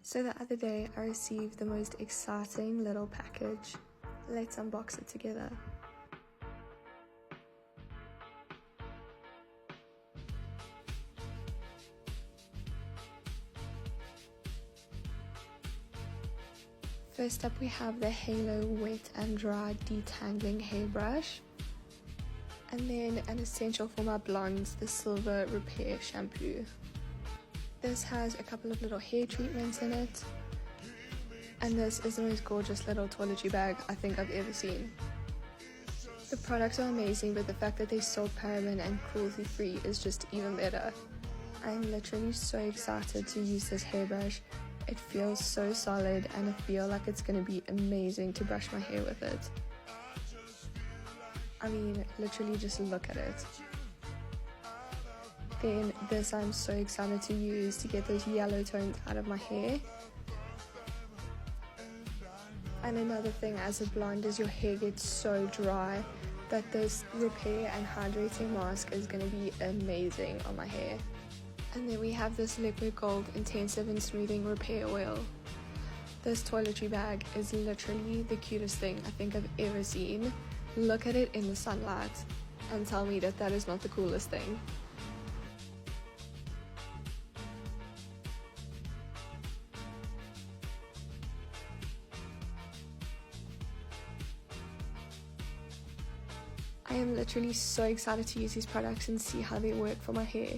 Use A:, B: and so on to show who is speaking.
A: So the other day I received the most exciting little package. Let's unbox it together. First up we have the Hailo Wet and Dry Detangling Hairbrush. And then an essential for my blondes, the Silver Repair Shampoo. This has a couple of little hair treatments in it. And this is the most gorgeous little toiletry bag I think I've ever seen. The products are amazing, but the fact that they're so paraben and cruelty free is just even better. I'm literally so excited to use this hairbrush. It feels so solid and I feel like it's going to be amazing to brush my hair with it. I mean, literally just look at it. Then this I'm so excited to use to get those yellow tones out of my hair. And another thing as a blonde is your hair gets so dry that this repair and hydrating mask is going to be amazing on my hair. And then we have this liquid gold intensive and smoothing repair oil. This toiletry bag is literally the cutest thing I think I've ever seen. Look at it in the sunlight and tell me that that is not the coolest thing. I am literally so excited to use these products and see how they work for my hair.